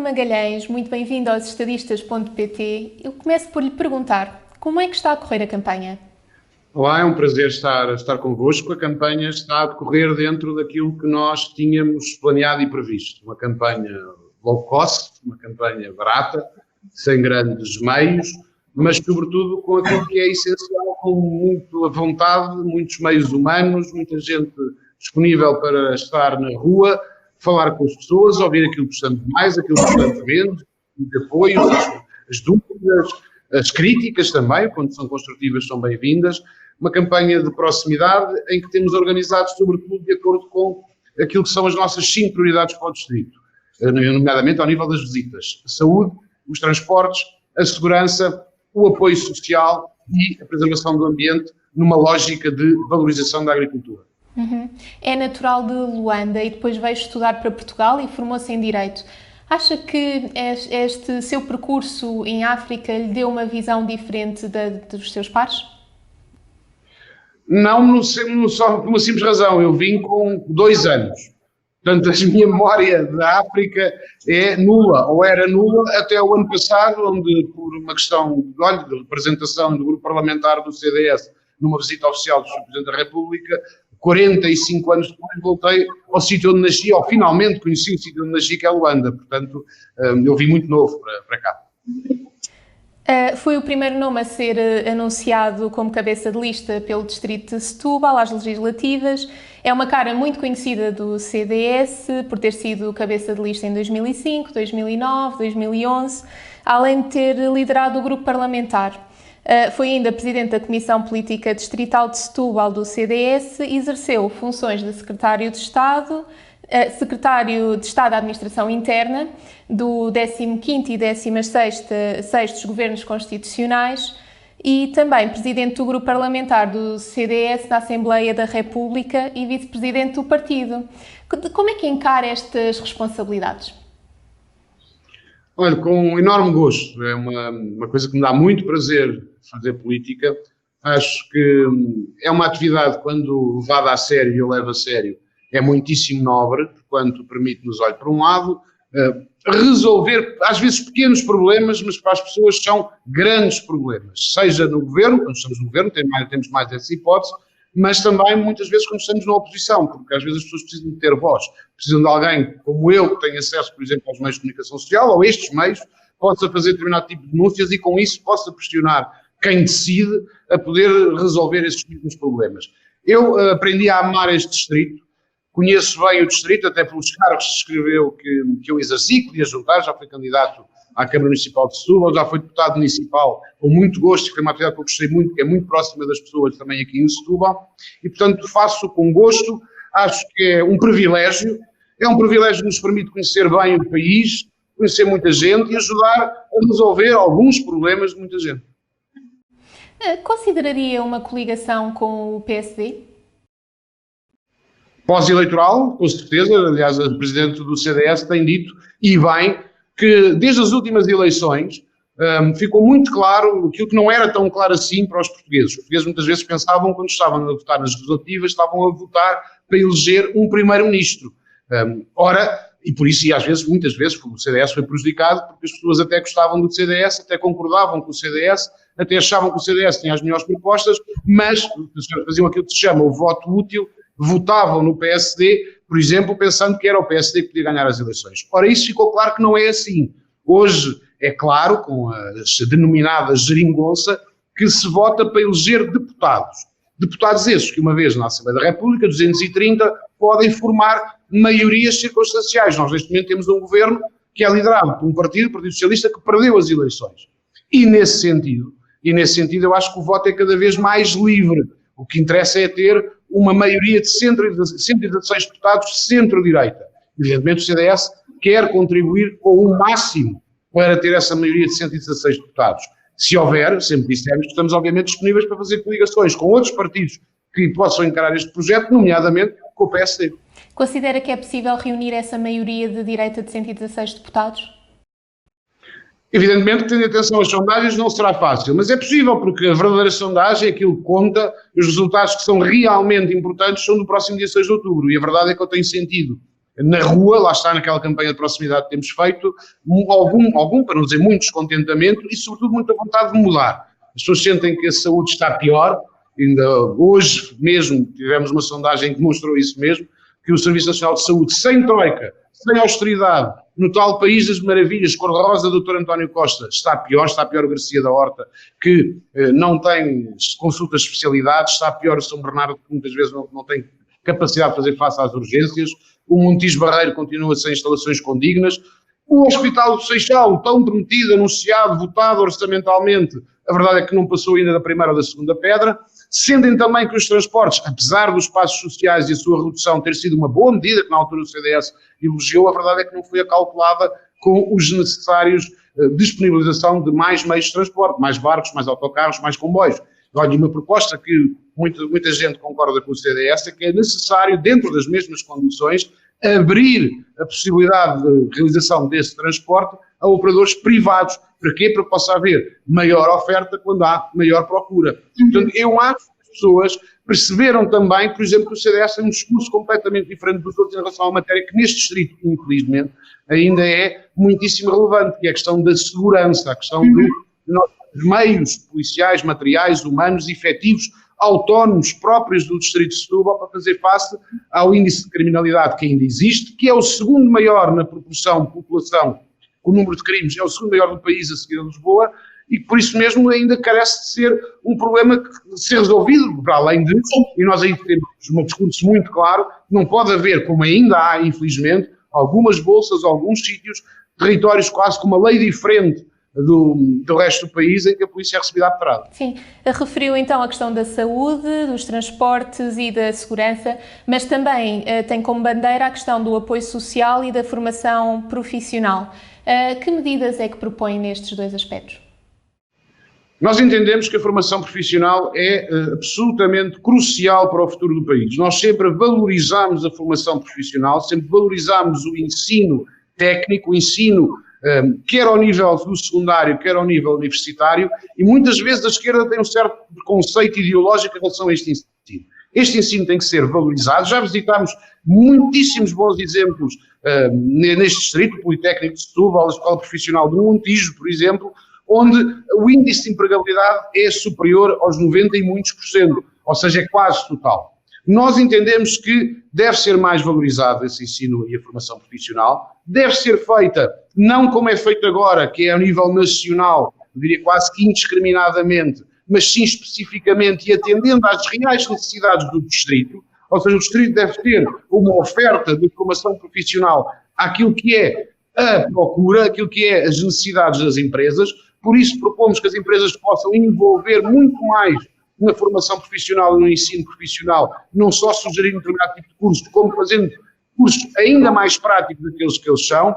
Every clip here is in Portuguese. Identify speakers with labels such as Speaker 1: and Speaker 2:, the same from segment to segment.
Speaker 1: Magalhães, muito bem-vindo aos estadistas.pt. Eu começo por lhe perguntar, como é que está a correr a campanha?
Speaker 2: Olá, é um prazer estar convosco. A campanha está a decorrer dentro daquilo que nós tínhamos planeado e previsto. Uma campanha low cost, uma campanha barata, sem grandes meios, mas sobretudo com aquilo que é essencial, com muita vontade, muitos meios humanos, muita gente disponível para estar na rua, falar com as pessoas, ouvir aquilo que gostamos mais, aquilo que gostamos menos, de apoios, as dúvidas, as críticas também, quando são construtivas, são bem-vindas. Uma campanha de proximidade em que temos organizado, sobretudo, de acordo com aquilo que são as nossas 5 prioridades para o distrito, nomeadamente ao nível das visitas: a saúde, os transportes, a segurança, o apoio social e a preservação do ambiente, numa lógica de valorização da agricultura.
Speaker 1: É natural de Luanda e depois veio estudar para Portugal e formou-se em Direito. Acha que este seu percurso em África lhe deu uma visão diferente dos seus pares?
Speaker 2: Não, só por uma simples razão. Eu vim com 2 anos. Portanto, a minha memória da África é nula, ou era nula, até o ano passado, onde, por uma questão de representação do grupo parlamentar do CDS, numa visita oficial do Sr. Presidente da República, 45 anos depois voltei ao sítio onde nasci, ou finalmente conheci o sítio onde nasci, que é Luanda. Portanto, eu vim muito novo para cá.
Speaker 1: Foi o primeiro nome a ser anunciado como cabeça de lista pelo distrito de Setúbal às legislativas. É uma cara muito conhecida do CDS por ter sido cabeça de lista em 2005, 2009, 2011, além de ter liderado o grupo parlamentar. Foi ainda presidente da Comissão Política Distrital de Setúbal do CDS e exerceu funções de secretário de Estado da Administração Interna do 15º e 16º Governos Constitucionais e também presidente do grupo parlamentar do CDS na Assembleia da República e vice-presidente do partido. Como é que encara estas responsabilidades?
Speaker 2: Olha, com um enorme gosto. É uma coisa que me dá muito prazer fazer política. Acho que é uma atividade, quando levada a sério, e eu levo a sério, é muitíssimo nobre, porquanto permite-nos, olhar por um lado, resolver, às vezes, pequenos problemas, mas para as pessoas são grandes problemas. Seja no governo, quando estamos no governo, temos mais essa hipótese, mas também, muitas vezes, quando estamos na oposição, porque às vezes as pessoas precisam de ter voz, precisam de alguém como eu, que tem acesso, por exemplo, aos meios de comunicação social, ou estes meios, possa fazer determinado tipo de denúncias e, com isso, possa pressionar quem decide a poder resolver esses mesmos problemas. Eu aprendi a amar este distrito. Conheço bem o distrito, até pelos cargos que se escreveu que eu exerci, que podia juntar, já fui candidato à Câmara Municipal de Setúbal, já fui deputado municipal com muito gosto, que foi uma atividade que eu gostei muito, que é muito próxima das pessoas também aqui em Setúbal, e portanto faço com gosto. Acho que é um privilégio que nos permite conhecer bem o país, conhecer muita gente e ajudar a resolver alguns problemas de muita gente.
Speaker 1: Consideraria uma coligação com o PSD?
Speaker 2: Pós-eleitoral, com certeza. Aliás, a Presidente do CDS tem dito, e bem, que desde as últimas eleições ficou muito claro aquilo que não era tão claro assim para os portugueses. Os portugueses muitas vezes pensavam, quando estavam a votar nas legislativas, estavam a votar para eleger um primeiro-ministro. E por isso, e às vezes, muitas vezes, o CDS foi prejudicado, porque as pessoas até gostavam do CDS, até concordavam com o CDS, até achavam que o CDS tinha as melhores propostas, mas faziam aquilo que se chama o voto útil, votavam no PSD, por exemplo, pensando que era o PSD que podia ganhar as eleições. Ora, isso ficou claro que não é assim. Hoje, é claro, com as denominadas geringonça, que se vota para eleger deputados. Deputados esses que, uma vez na Assembleia da República, 230, podem formar maiorias circunstanciais. Nós, neste momento, temos um governo que é liderado por um partido, o Partido Socialista, que perdeu as eleições. E nesse sentido, eu acho que o voto é cada vez mais livre. O que interessa é ter uma maioria de 116 deputados centro-direita. Evidentemente, o CDS quer contribuir com o máximo para ter essa maioria de 116 deputados. Se houver, sempre dissemos que estamos obviamente disponíveis para fazer coligações com outros partidos que possam encarar este projeto, nomeadamente com o PSD.
Speaker 1: Considera que é possível reunir essa maioria de direita de 116 deputados?
Speaker 2: Evidentemente que, tendo atenção às sondagens, não será fácil, mas é possível, porque a verdadeira sondagem, aquilo que conta, os resultados que são realmente importantes são do próximo dia 6 de outubro, e a verdade é que eu tenho sentido na rua, lá está naquela campanha de proximidade que temos feito, algum, para não dizer muito, descontentamento e sobretudo muita vontade de mudar. As pessoas sentem que a saúde está pior, ainda hoje mesmo tivemos uma sondagem que mostrou isso mesmo, que o Serviço Nacional de Saúde, sem troika, sem austeridade, no tal país das maravilhas, cor-de-rosa, Dr. António Costa, está pior o Garcia da Horta, que não tem consultas de especialidades, está pior o São Bernardo, que muitas vezes não tem capacidade de fazer face às urgências, o Montijo Barreiro continua sem instalações condignas, o Hospital do Seixal, tão prometido, anunciado, votado orçamentalmente, a verdade é que não passou ainda da primeira ou da segunda pedra. Sentem também que os transportes, apesar dos passos sociais e a sua redução ter sido uma boa medida, que na altura o CDS elogiou, a verdade é que não foi acautelada com os necessários disponibilização de mais meios de transporte, mais barcos, mais autocarros, mais comboios. Olha, uma proposta que muita gente concorda com o CDS é que é necessário, dentro das mesmas condições, abrir a possibilidade de realização desse transporte a operadores privados. Para quê? Para que possa haver maior oferta quando há maior procura. Portanto, eu acho que as pessoas perceberam também, por exemplo, que o CDS tem um discurso completamente diferente dos outros em relação à matéria que neste distrito, infelizmente, ainda é muitíssimo relevante, que é a questão da segurança, a questão de meios policiais, materiais, humanos, efetivos, autónomos, próprios do distrito de Setúbal para fazer face ao índice de criminalidade que ainda existe, que é o segundo maior na proporção de população, o número de crimes é o segundo maior do país a seguir a Lisboa, e por isso mesmo ainda carece de ser um problema de ser resolvido, para além de, e nós aí temos um discurso muito claro, não pode haver, como ainda há, infelizmente, algumas bolsas, alguns sítios, territórios quase com uma lei diferente do resto do país em que a polícia é recebida à pedrada.
Speaker 1: Sim, referiu então a questão da saúde, dos transportes e da segurança, mas também tem como bandeira a questão do apoio social e da formação profissional. Que medidas é que propõe nestes dois aspectos?
Speaker 2: Nós entendemos que a formação profissional é absolutamente crucial para o futuro do país. Nós sempre valorizamos a formação profissional, sempre valorizamos o ensino técnico, o ensino quer ao nível do secundário, quer ao nível universitário, e muitas vezes a esquerda tem um certo preconceito ideológico em relação a este ensino. Este ensino tem que ser valorizado. Já visitámos muitíssimos bons exemplos neste distrito, o Politécnico de Setúbal, a Escola Profissional de Montijo, por exemplo, onde o índice de empregabilidade é superior aos 90 e muitos por cento, ou seja, é quase total. Nós entendemos que deve ser mais valorizado esse ensino e a formação profissional, deve ser feita, não como é feito agora, que é a nível nacional, eu diria quase que indiscriminadamente, mas sim especificamente e atendendo às reais necessidades do distrito, ou seja, o distrito deve ter uma oferta de formação profissional àquilo que é a procura, aquilo que é as necessidades das empresas, por isso propomos que as empresas possam envolver muito mais na formação profissional e no ensino profissional, não só sugerindo um determinado tipo de curso, como fazendo cursos ainda mais práticos daqueles que eles são,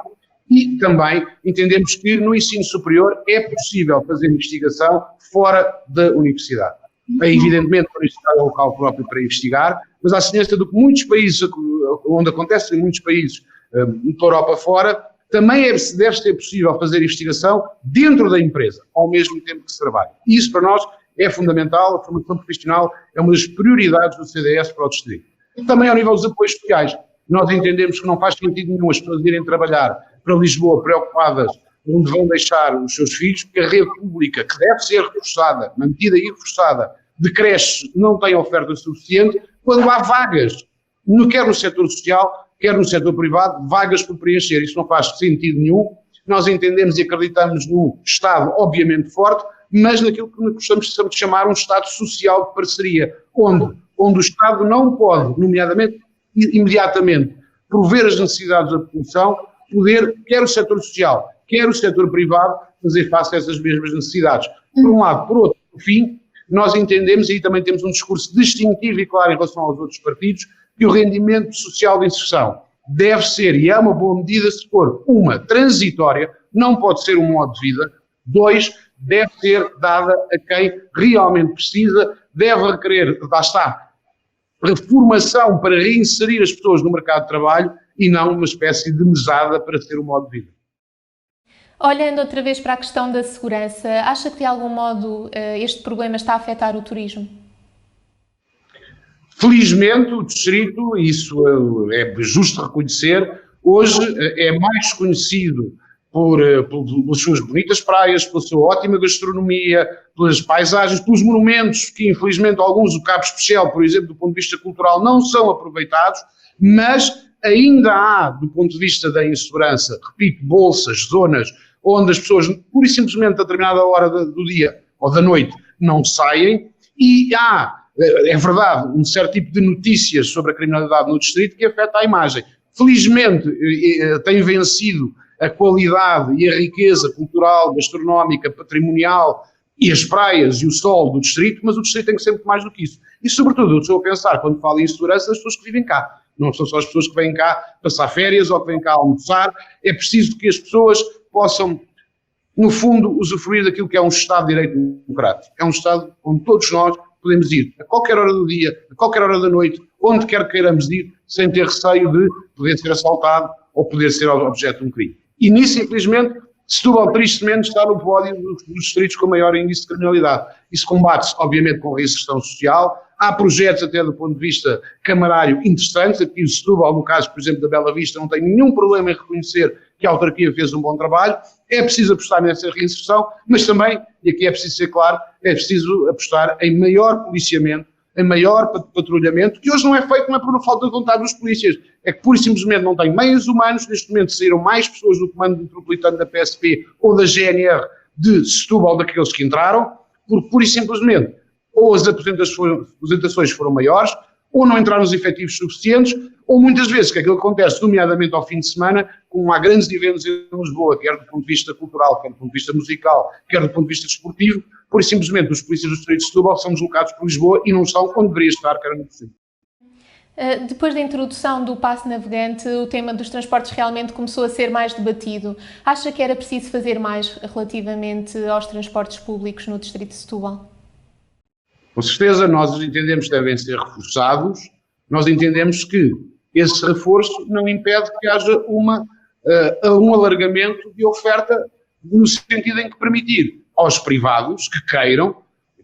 Speaker 2: e também entendemos que no ensino superior é possível fazer investigação fora da universidade. É evidentemente a universidade é o local próprio para investigar, mas à semelhança do que muitos países, onde acontece em muitos países da Europa fora, também deve ser possível fazer investigação dentro da empresa, ao mesmo tempo que se trabalha. E isso para nós é fundamental, a formação profissional é uma das prioridades do CDS para o distrito. Também ao nível dos apoios sociais, nós entendemos que não faz sentido nenhum as pessoas irem trabalhar para Lisboa preocupadas onde vão deixar os seus filhos, porque a rede pública, que deve ser reforçada, mantida e reforçada, de creches não tem oferta suficiente, quando há vagas, quer no setor social, quer no setor privado, vagas por preencher. Isso não faz sentido nenhum. Nós entendemos e acreditamos num Estado obviamente forte, mas naquilo que gostamos sempre de chamar um Estado social de parceria, onde o Estado não pode, nomeadamente, imediatamente, prover as necessidades da população, poder, quer o setor social, quer o setor privado, fazer face a essas mesmas necessidades. Por um lado. Por outro, por fim, nós entendemos, e aí também temos um discurso distintivo e claro em relação aos outros partidos, que o rendimento social de inserção deve ser, e é uma boa medida, se for, uma, transitória, não pode ser um modo de vida, dois, deve ser dada a quem realmente precisa, deve requerer, lá está, reformação para reinserir as pessoas no mercado de trabalho e não uma espécie de mesada para ser um modo de vida.
Speaker 1: Olhando outra vez para a questão da segurança, acha que de algum modo este problema está a afetar o turismo?
Speaker 2: Felizmente, o Distrito, isso é justo reconhecer, hoje é mais conhecido pelas suas bonitas praias, pela sua ótima gastronomia, pelas paisagens, pelos monumentos, que infelizmente alguns, o Cabo Especial, por exemplo, do ponto de vista cultural, não são aproveitados, mas ainda há, do ponto de vista da insegurança, repito, bolsas, zonas, onde as pessoas, pura e simplesmente a determinada hora do dia ou da noite, não saem, e há, é verdade, um certo tipo de notícias sobre a criminalidade no Distrito que afeta a imagem. Felizmente, tem vencido a qualidade e a riqueza cultural, gastronómica, patrimonial e as praias e o sol do Distrito, mas o Distrito tem que ser muito mais do que isso. E, sobretudo, eu estou a pensar, quando falo em insegurança, das pessoas que vivem cá. Não são só as pessoas que vêm cá passar férias ou que vêm cá almoçar. É preciso que as pessoas possam, no fundo, usufruir daquilo que é um Estado de Direito democrático. É um Estado onde todos nós podemos ir a qualquer hora do dia, a qualquer hora da noite, onde quer que queiramos ir, sem ter receio de poder ser assaltado ou poder ser objeto de um crime. E nisso, infelizmente, Setúbal tristemente está no pódio dos distritos com maior índice de criminalidade. Isso combate-se, obviamente, com a reinserção social. Há projetos, até do ponto de vista camarário, interessantes. Aqui o Setúbal, no caso, por exemplo, da Bela Vista, não tem nenhum problema em reconhecer que a autarquia fez um bom trabalho. É preciso apostar nessa reinserção, mas também, e aqui é preciso ser claro, é preciso apostar em maior policiamento, em maior patrulhamento, que hoje não é feito, não é por falta de vontade dos polícias, é que pura e simplesmente não tem meios humanos. Neste momento saíram mais pessoas do comando metropolitano da PSP ou da GNR de Setúbal daqueles que entraram, porque pura e simplesmente ou as apresentações foram maiores, ou não entraram os efetivos suficientes, ou muitas vezes, que aquilo que acontece, nomeadamente ao fim de semana, como há grandes eventos em Lisboa, quer do ponto de vista cultural, quer do ponto de vista musical, quer do ponto de vista desportivo, por simplesmente os polícias do Distrito de Setúbal são deslocados por Lisboa e não estão onde deveria estar, que era no Distrito.
Speaker 1: Depois da introdução do passe navegante, o tema dos transportes realmente começou a ser mais debatido. Acha que era preciso fazer mais relativamente aos transportes públicos no Distrito de Setúbal?
Speaker 2: Com certeza, nós entendemos que devem ser reforçados, nós entendemos que esse reforço não impede que haja um alargamento de oferta no sentido em que permitir aos privados que queiram,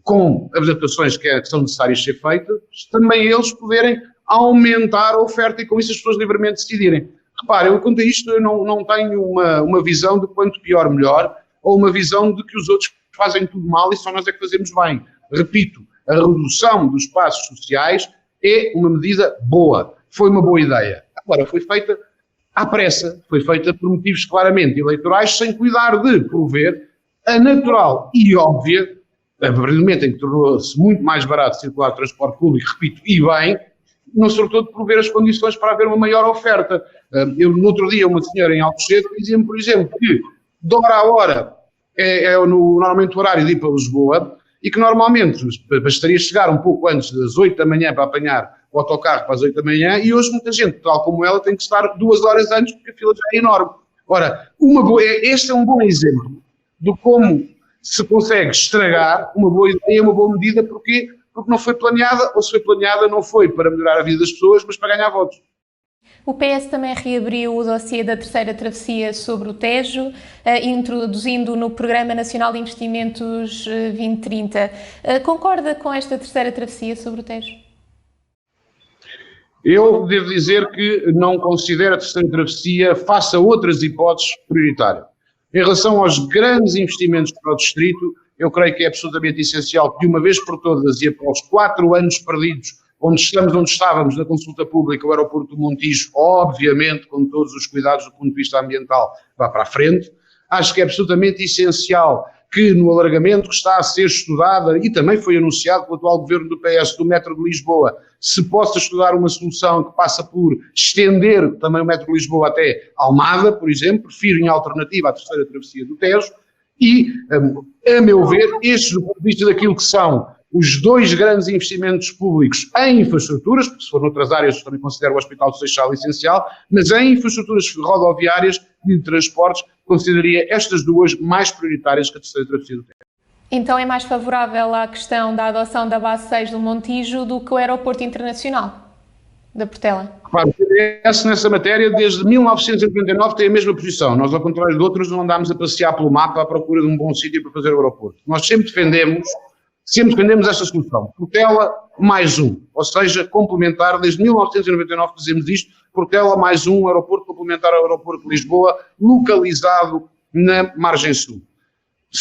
Speaker 2: com as adaptações que são necessárias ser feitas, também eles poderem aumentar a oferta e com isso as pessoas livremente decidirem. Reparem, eu quanto a isto eu não tenho uma visão de quanto pior melhor, ou uma visão de que os outros fazem tudo mal e só nós é que fazemos bem. Repito, a redução dos espaços sociais é uma medida boa, foi uma boa ideia. Agora, foi feita à pressa, foi feita por motivos claramente eleitorais, sem cuidar de prover a natural e óbvia, a partir do momento em que tornou-se muito mais barato circular o transporte público, repito, e bem, não sobretudo prover as condições para haver uma maior oferta. Eu, no outro dia, uma senhora em Alcochete dizia-me, por exemplo, que de hora a hora normalmente o horário de ir para Lisboa, e que normalmente bastaria chegar um pouco antes das 8 da manhã para apanhar o autocarro para as 8 da manhã, e hoje muita gente, tal como ela, tem que estar 2 horas antes porque a fila já é enorme. Ora, este é um bom exemplo de como se consegue estragar uma boa ideia, uma boa medida, porque não foi planeada, ou se foi planeada não foi para melhorar a vida das pessoas, mas para ganhar votos.
Speaker 1: O PS também reabriu o dossiê da terceira travessia sobre o Tejo, introduzindo no Programa Nacional de Investimentos 2030. Concorda com esta terceira travessia sobre o Tejo?
Speaker 2: Eu devo dizer que não considero a terceira travessia, face a outras hipóteses, prioritária. Em relação aos grandes investimentos para o Distrito, eu creio que é absolutamente essencial que, de uma vez por todas, e após 4 anos perdidos, onde estávamos na consulta pública, o aeroporto do Montijo, obviamente, com todos os cuidados do ponto de vista ambiental, vá para a frente. Acho que é absolutamente essencial que no alargamento que está a ser estudada, e também foi anunciado pelo atual governo do PS, do metro de Lisboa, se possa estudar uma solução que passa por estender também o metro de Lisboa até Almada, por exemplo, prefiro em alternativa à terceira travessia do Tejo, e, a meu ver, estes, do ponto de vista daquilo que são os 2 grandes investimentos públicos em infraestruturas, porque se for noutras áreas também considero o Hospital do Seixal essencial, mas em infraestruturas rodoviárias e de transportes, consideraria estas 2 mais prioritárias que a terceira travessia do Tejo.
Speaker 1: Então é mais favorável à questão da adoção da base 6 do Montijo do que o aeroporto internacional da Portela?
Speaker 2: Claro, o PS nessa matéria desde 1989 tem a mesma posição. Nós, ao contrário de outros, não andámos a passear pelo mapa à procura de um bom sítio para fazer o aeroporto. Nós sempre defendemos sempre defendemos esta solução, Portela mais um, ou seja, complementar, desde 1999 fazemos isto, Portela mais um aeroporto complementar ao aeroporto de Lisboa, localizado na margem sul.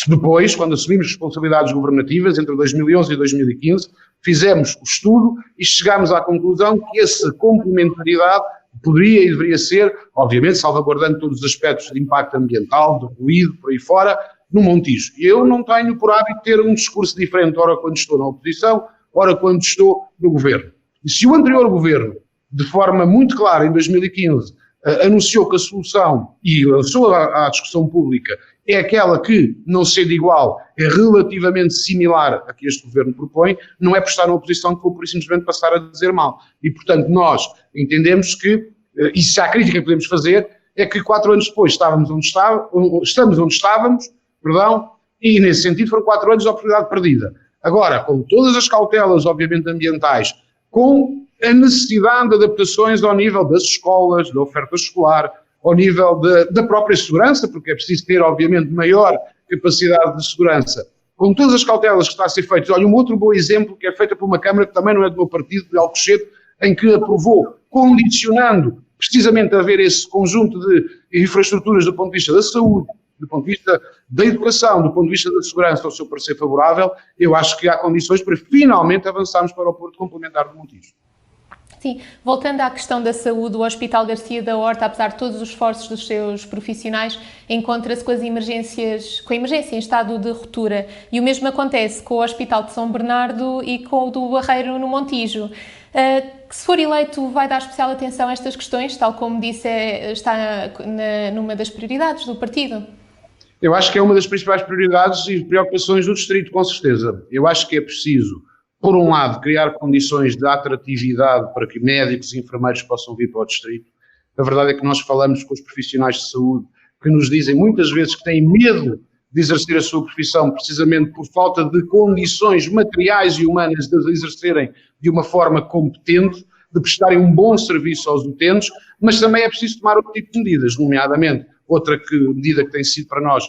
Speaker 2: Depois, quando assumimos responsabilidades governativas, entre 2011 e 2015, fizemos o estudo e chegámos à conclusão que essa complementaridade poderia e deveria ser, obviamente, salvaguardando todos os aspectos de impacto ambiental, de ruído, por aí fora, no Montijo. Eu não tenho por hábito ter um discurso diferente, ora quando estou na oposição, ora quando estou no governo. E se o anterior governo, de forma muito clara, em 2015, anunciou que a solução, e lançou à discussão pública, é aquela que, não sendo igual, é relativamente similar a que este governo propõe, não é por estar na oposição que vou por simplesmente passar a dizer mal. E, portanto, nós entendemos que, e se há crítica que podemos fazer, é que 4 anos depois estamos onde estávamos, e nesse sentido foram 4 anos de oportunidade perdida. Agora, com todas as cautelas, obviamente, ambientais, com a necessidade de adaptações ao nível das escolas, da oferta escolar, ao nível da própria segurança, porque é preciso ter, obviamente, maior capacidade de segurança. Com todas as cautelas que está a ser feitas, olha, um outro bom exemplo que é feita por uma Câmara que também não é do meu partido, de Alcochete, em que aprovou, condicionando precisamente a haver esse conjunto de infraestruturas do ponto de vista da saúde, do ponto de vista da educação, do ponto de vista da segurança, ao seu parecer favorável, eu acho que há condições para finalmente avançarmos para o Porto Complementar do Montijo.
Speaker 1: Sim, voltando à questão da saúde, o Hospital Garcia da Horta, apesar de todos os esforços dos seus profissionais, encontra-se com a emergência em estado de ruptura. E o mesmo acontece com o Hospital de São Bernardo e com o do Barreiro no Montijo. Se for eleito, vai dar especial atenção a estas questões, tal como disse, está numa das prioridades do partido?
Speaker 2: Eu acho que é uma das principais prioridades e preocupações do Distrito, com certeza. Eu acho que é preciso, por um lado, criar condições de atratividade para que médicos e enfermeiros possam vir para o Distrito. A verdade é que nós falamos com os profissionais de saúde que nos dizem muitas vezes que têm medo de exercer a sua profissão precisamente por falta de condições materiais e humanas de exercerem de uma forma competente, de prestarem um bom serviço aos utentes, mas também é preciso tomar outro tipo de medidas, nomeadamente outra medida que tem sido para nós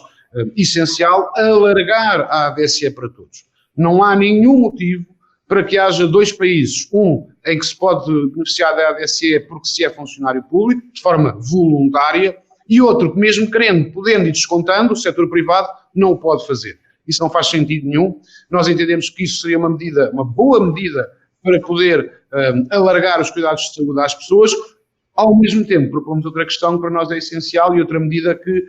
Speaker 2: essencial, alargar a ADSE para todos. Não há nenhum motivo para que haja 2 países, um em que se pode beneficiar da ADSE porque se é funcionário público, de forma voluntária, e outro que mesmo querendo, podendo e descontando, o setor privado não o pode fazer. Isso não faz sentido nenhum. Nós entendemos que isso seria uma boa medida para poder alargar os cuidados de saúde às pessoas. Ao mesmo tempo, propomos outra questão que para nós é essencial e outra medida que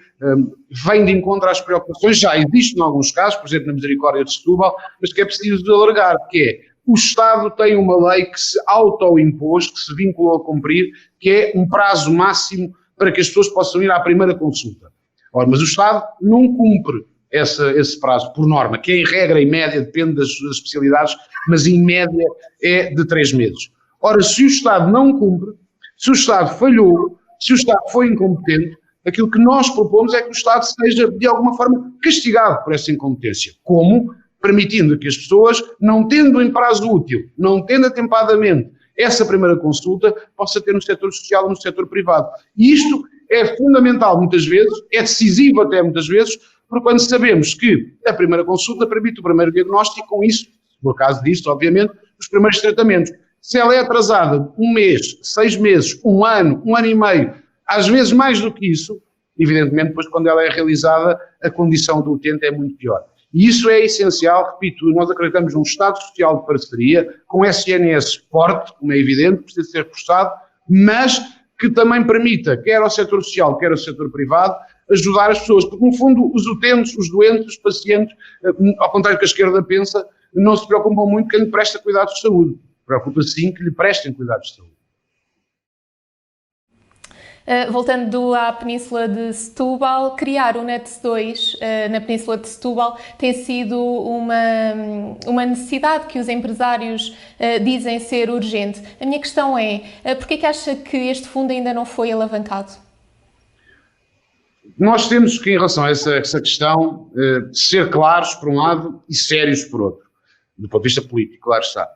Speaker 2: vem de encontro às preocupações, já existe em alguns casos, por exemplo na Misericórdia de Setúbal, mas que é preciso de alargar, que é o Estado tem uma lei que se autoimpôs, que se vinculou a cumprir, que é um prazo máximo para que as pessoas possam ir à primeira consulta. Ora, mas o Estado não cumpre esse prazo, por norma, que em regra, em média, depende das especialidades, mas em média é de 3 meses. Ora, se o Estado não cumpre, se o Estado falhou, se o Estado foi incompetente, aquilo que nós propomos é que o Estado seja, de alguma forma, castigado por essa incompetência. Como? Permitindo que as pessoas, não tendo em prazo útil, não tendo atempadamente essa primeira consulta, possa ter no setor social ou no setor privado. E isto é fundamental muitas vezes, é decisivo até muitas vezes, porque quando sabemos que a primeira consulta permite o primeiro diagnóstico, com isso, no caso disto, obviamente, os primeiros tratamentos. Se ela é atrasada 1 mês, 6 meses, 1 ano, 1 ano e meio, às vezes mais do que isso, evidentemente, depois quando ela é realizada, a condição do utente é muito pior. E isso é essencial, repito, nós acreditamos num Estado Social de parceria, com SNS forte, como é evidente, precisa ser reforçado, mas que também permita, quer ao setor social, quer ao setor privado, ajudar as pessoas, porque no fundo os utentes, os doentes, os pacientes, ao contrário do que a esquerda pensa, não se preocupam muito quem lhe presta cuidados de saúde. Preocupa-se sim que lhe prestem cuidados de saúde.
Speaker 1: Voltando à Península de Setúbal, criar o NETS 2 na Península de Setúbal tem sido uma necessidade que os empresários dizem ser urgente. A minha questão é, porquê que acha que este fundo ainda não foi alavancado?
Speaker 2: Nós temos que, em relação a essa questão, ser claros por um lado e sérios por outro, do ponto de vista político, claro está.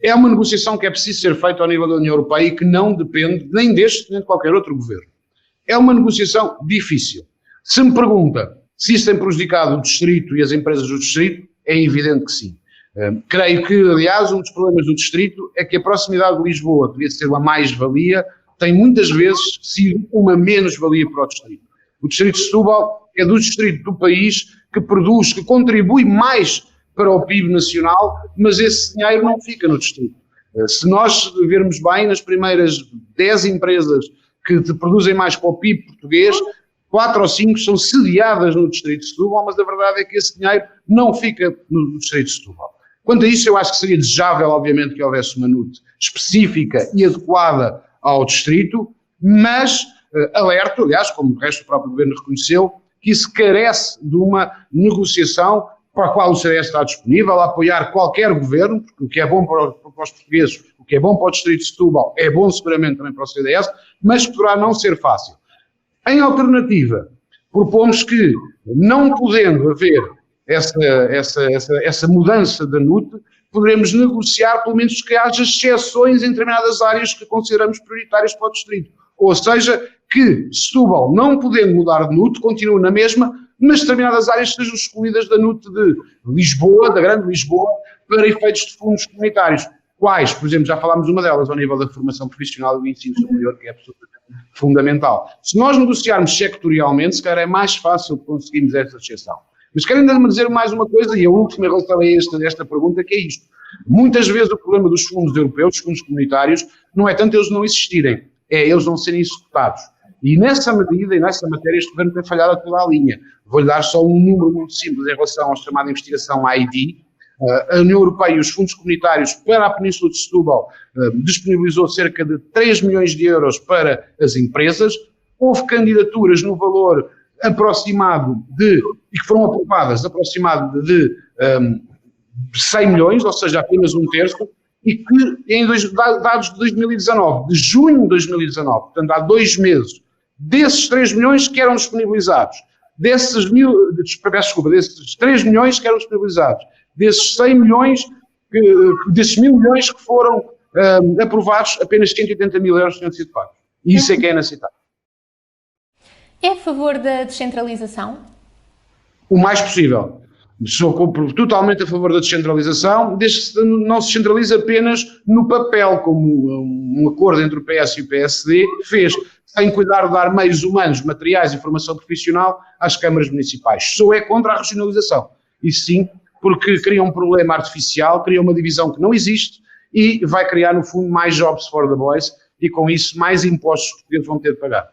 Speaker 2: É uma negociação que é preciso ser feita ao nível da União Europeia e que não depende nem deste nem de qualquer outro governo. É uma negociação difícil. Se me pergunta se isso tem prejudicado o Distrito e as empresas do Distrito, É evidente que sim. Creio que, aliás, um dos problemas do distrito é que a proximidade de Lisboa devia ser uma mais-valia, tem muitas vezes sido uma menos-valia para o distrito. O distrito de Setúbal é do distrito do país que produz, que contribui mais para o PIB nacional, mas esse dinheiro não fica no distrito. Se nós vermos bem, nas primeiras 10 empresas que produzem mais para o PIB português, 4 ou 5 são sediadas no distrito de Setúbal, mas a verdade é que esse dinheiro não fica no distrito de Setúbal. Quanto a isso, eu acho que seria desejável, obviamente, que houvesse uma NUT específica e adequada ao distrito, mas alerto, aliás, como o resto do próprio governo reconheceu, que isso carece de uma negociação para a qual o CDS está disponível a apoiar qualquer governo, porque o que é bom para os portugueses, o que é bom para o distrito de Setúbal, é bom seguramente também para o CDS, mas poderá não ser fácil. Em alternativa, propomos que, não podendo haver essa mudança da NUT, poderemos negociar, pelo menos que haja exceções em determinadas áreas que consideramos prioritárias para o distrito. Ou seja, que Setúbal, não podendo mudar de NUT, continue na mesma, mas determinadas áreas sejam excluídas da NUT de Lisboa, da Grande Lisboa, para efeitos de fundos comunitários. Quais? Por exemplo, já falámos de uma delas ao nível da formação profissional e do ensino superior, que é absolutamente fundamental. Se nós negociarmos sectorialmente, se calhar é mais fácil conseguirmos essa exceção. Mas quero ainda me dizer mais uma coisa, e a última em relação a esta pergunta, que é isto. Muitas vezes o problema dos fundos europeus, dos fundos comunitários, não é tanto eles não existirem, é eles não serem executados. E nessa medida e nessa matéria este governo tem falhado a toda a linha. Vou-lhe dar só um número muito simples em relação à chamada investigação AID. A União Europeia e os fundos comunitários para a Península de Setúbal disponibilizou cerca de 3 milhões de euros para as empresas. Houve candidaturas no valor aproximado de, e que foram aprovadas, aproximado de 100 milhões, ou seja, apenas um terço, e que em dados de 2019, de junho de 2019, portanto há 2 meses, desses 3 milhões que eram disponibilizados, desses 3 milhões que eram disponibilizados, desses 100 milhões, desses 1.000 milhões que foram aprovados, apenas 180 mil euros tinham sido pagos. E isso é que é inaceitável.
Speaker 1: É a favor da descentralização?
Speaker 2: O mais possível. Sou totalmente a favor da descentralização, desde que não se centralize apenas no papel, como um acordo entre o PS e o PSD fez, sem cuidar de dar meios humanos, materiais e formação profissional às câmaras municipais. Sou contra a regionalização. Isso sim, porque cria um problema artificial, cria uma divisão que não existe e vai criar, no fundo, mais jobs for the boys e, com isso, mais impostos que os portugueses vão ter de pagar.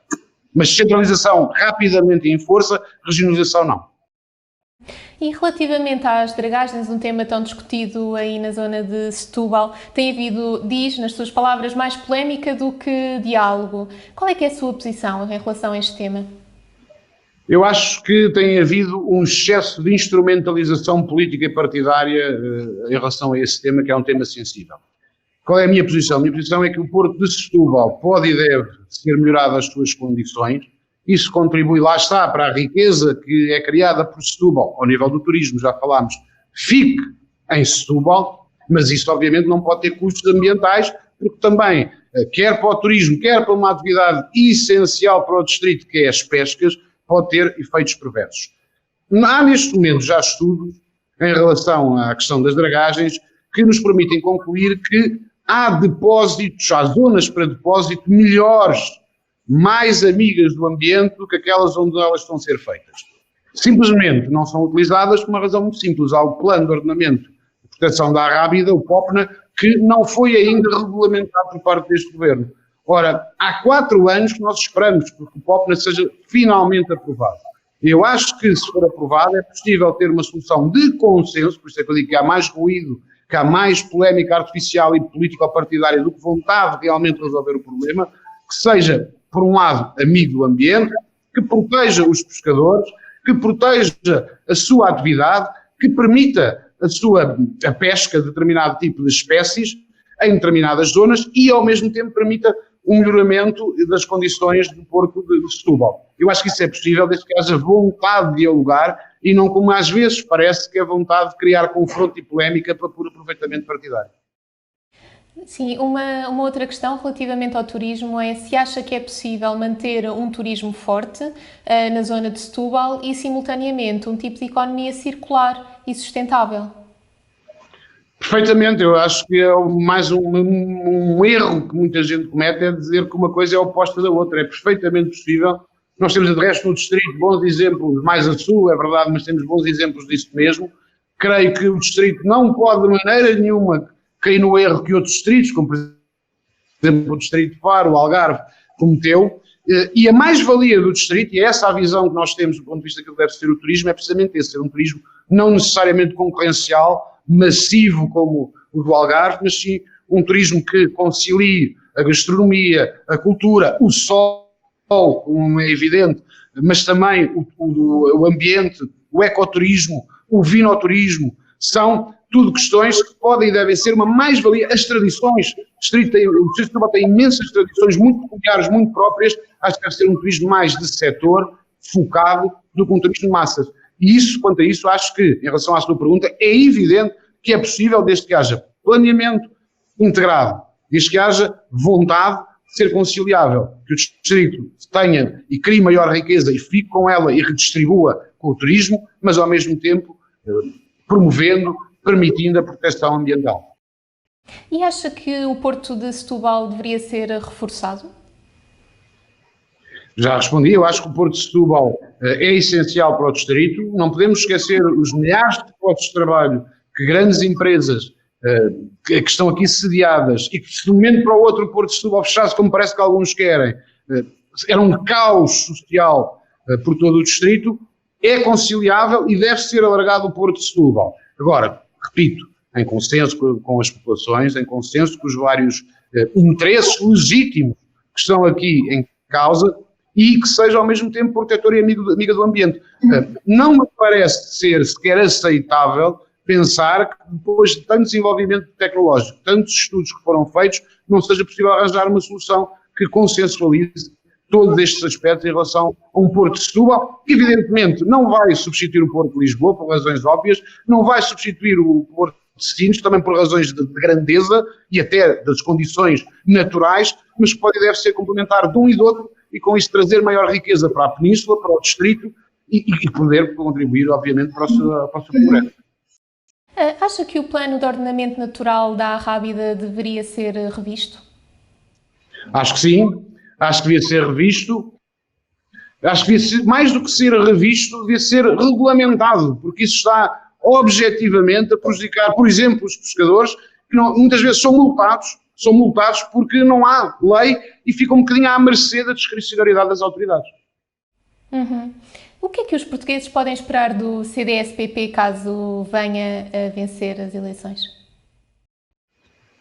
Speaker 2: Mas centralização rapidamente e em força, regionalização não.
Speaker 1: E relativamente às dragagens, um tema tão discutido aí na zona de Setúbal, tem havido, diz nas suas palavras, mais polémica do que diálogo. Qual é que é a sua posição em relação a este tema?
Speaker 2: Eu acho que tem havido um excesso de instrumentalização política e partidária em relação a esse tema, que é um tema sensível. Qual é a minha posição? A minha posição é que o Porto de Setúbal pode e deve ser melhorado as suas condições. Isso contribui, lá está, para a riqueza que é criada por Setúbal, ao nível do turismo, já falámos, fique em Setúbal, mas isso obviamente não pode ter custos ambientais, porque também, quer para o turismo, quer para uma atividade essencial para o distrito, que é as pescas, pode ter efeitos perversos. Há neste momento já estudos em relação à questão das dragagens que nos permitem concluir que há depósitos, há zonas para depósito melhores, mais amigas do ambiente do que aquelas onde elas estão a ser feitas. Simplesmente não são utilizadas por uma razão muito simples. Há o Plano de Ordenamento de Proteção da Arrábida, o POPNA, que não foi ainda regulamentado por parte deste governo. Ora, há 4 anos que nós esperamos que o POPNA seja finalmente aprovado. Eu acho que, se for aprovado, é possível ter uma solução de consenso, por isso é que eu digo que há mais ruído, que há mais polémica artificial e político-partidária do que vontade de realmente resolver o problema, que seja, por um lado, amigo do ambiente, que proteja os pescadores, que proteja a sua atividade, que permita a pesca de determinado tipo de espécies em determinadas zonas e, ao mesmo tempo, permita um melhoramento das condições do Porto de Setúbal. Eu acho que isso é possível desde que haja vontade de dialogar e não como às vezes parece que é vontade de criar confronto e polémica para puro aproveitamento partidário.
Speaker 1: Sim, uma outra questão relativamente ao turismo é se acha que é possível manter um turismo forte na zona de Setúbal e, simultaneamente, um tipo de economia circular e sustentável.
Speaker 2: Perfeitamente, eu acho que é mais um erro que muita gente comete, é dizer que uma coisa é oposta da outra. É perfeitamente possível. Nós temos, de resto, no distrito bons exemplos, mais a sul, é verdade, mas temos bons exemplos disso mesmo. Creio que o distrito não pode, de maneira nenhuma, cair no erro que outros distritos, como, por exemplo, o distrito de Faro, o Algarve, cometeu. E a mais-valia do distrito, e é essa a visão que nós temos do ponto de vista que deve ser o turismo, é precisamente esse, ser um turismo não necessariamente concorrencial, massivo como o do Algarve, mas sim um turismo que concilie a gastronomia, a cultura, o sol, como é evidente, mas também o ambiente, o ecoturismo, o vinoturismo, são tudo questões que podem e devem ser uma mais-valia. As tradições, o Distrito de Setúbal tem imensas tradições muito peculiares, muito próprias, acho que deve ser um turismo mais de setor, focado, do que um turismo de massas. E isso, quanto a isso, acho que, em relação à sua pergunta, é evidente que é possível, desde que haja planeamento integrado, desde que haja vontade de ser conciliável, que o distrito tenha e crie maior riqueza e fique com ela e redistribua com o turismo, mas ao mesmo tempo promovendo, permitindo a proteção ambiental.
Speaker 1: E acha que o Porto de Setúbal deveria ser reforçado?
Speaker 2: Já respondi, eu acho que o Porto de Setúbal é essencial para o distrito. Não podemos esquecer os milhares de postos de trabalho que grandes empresas que estão aqui sediadas e que, se de um momento para o outro o Porto de Setúbal fechasse, como parece que alguns querem, era um caos social por todo o distrito. É conciliável e deve ser alargado o Porto de Setúbal. Agora, repito, em consenso com as populações, em consenso com os vários interesses legítimos que estão aqui em causa e que seja ao mesmo tempo protetor e amiga do ambiente. Não me parece ser sequer aceitável pensar que depois de tanto desenvolvimento tecnológico, tantos estudos que foram feitos, não seja possível arranjar uma solução que consensualize todos estes aspectos em relação a um Porto de Setúbal, que evidentemente não vai substituir o Porto de Lisboa, por razões óbvias, não vai substituir o Porto de Sines, também por razões de grandeza e até das condições naturais, mas que pode e deve ser complementar de um e do outro, e com isso trazer maior riqueza para a península, para o distrito, e poder contribuir, obviamente, para o seu progresso.
Speaker 1: Acha que o plano de ordenamento natural da Arrábida deveria ser revisto?
Speaker 2: Acho que sim. Acho que devia ser revisto, acho que devia ser, mais do que ser revisto, devia ser regulamentado, porque isso está objetivamente a prejudicar, por exemplo, os pescadores, que muitas vezes são multados porque não há lei e ficam um bocadinho à mercê da discricionariedade das autoridades.
Speaker 1: Uhum. O que é que os portugueses podem esperar do CDS-PP caso venha a vencer as eleições?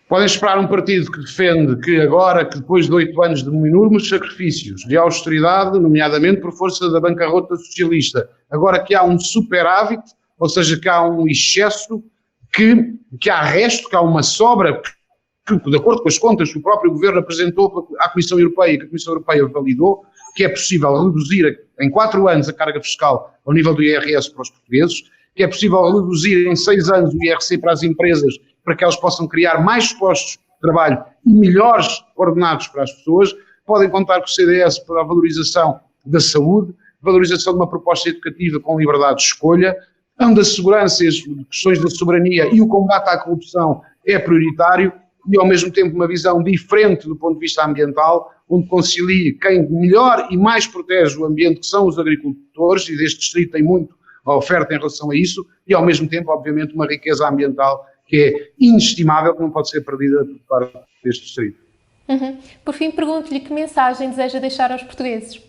Speaker 2: Podem esperar um partido que defende que agora, que depois de 8 anos de enormes sacrifícios, de austeridade, nomeadamente por força da bancarrota socialista, agora que há um superávit, ou seja, que há um excesso, que há resto, que há uma sobra, que de acordo com as contas que o próprio governo apresentou à Comissão Europeia e que a Comissão Europeia validou, que é possível reduzir em 4 anos a carga fiscal ao nível do IRS para os portugueses, que é possível reduzir em 6 anos o IRC para as empresas, para que elas possam criar mais postos de trabalho e melhores ordenados para as pessoas. Podem contar com o CDS para a valorização da saúde, valorização de uma proposta educativa com liberdade de escolha, onde a segurança e as questões da soberania e o combate à corrupção é prioritário, e ao mesmo tempo uma visão diferente do ponto de vista ambiental, onde concilie quem melhor e mais protege o ambiente, que são os agricultores, e deste distrito tem muito a oferta em relação a isso, e ao mesmo tempo, obviamente, uma riqueza ambiental que é inestimável, que não pode ser perdida por parte deste distrito.
Speaker 1: Uhum. Por fim, pergunto-lhe que mensagem deseja deixar aos portugueses.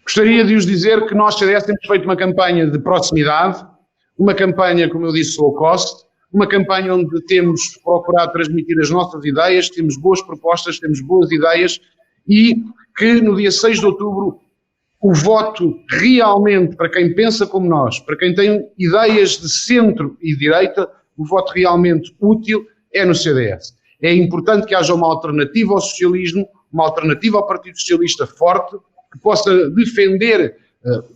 Speaker 2: Gostaria de os dizer que nós, CDS, temos feito uma campanha de proximidade, uma campanha, como eu disse, low cost, uma campanha onde temos procurado transmitir as nossas ideias, temos boas propostas, temos boas ideias, e que no dia 6 de outubro o voto realmente, para quem pensa como nós, para quem tem ideias de centro e direita, o voto realmente útil é no CDS. É importante que haja uma alternativa ao socialismo, uma alternativa ao Partido Socialista forte, que possa defender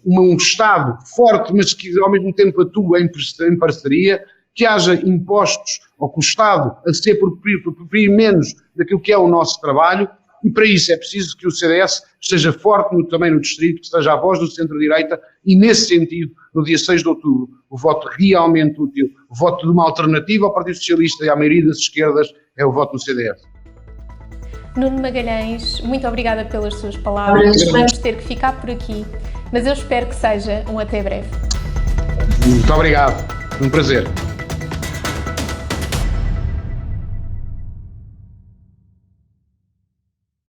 Speaker 2: um Estado forte, mas que ao mesmo tempo atua em parceria, que haja impostos, ou que o Estado a se aproprie menos daquilo que é o nosso trabalho, e para isso é preciso que o CDS esteja forte também no distrito, que esteja a voz do centro-direita e, nesse sentido, no dia 6 de outubro, o voto realmente útil, o voto de uma alternativa ao Partido Socialista e à maioria das esquerdas é o voto no CDS.
Speaker 1: Nuno Magalhães, muito obrigada pelas suas palavras. Vamos ter que ficar por aqui, mas eu espero que seja um até breve.
Speaker 2: Muito obrigado, um prazer.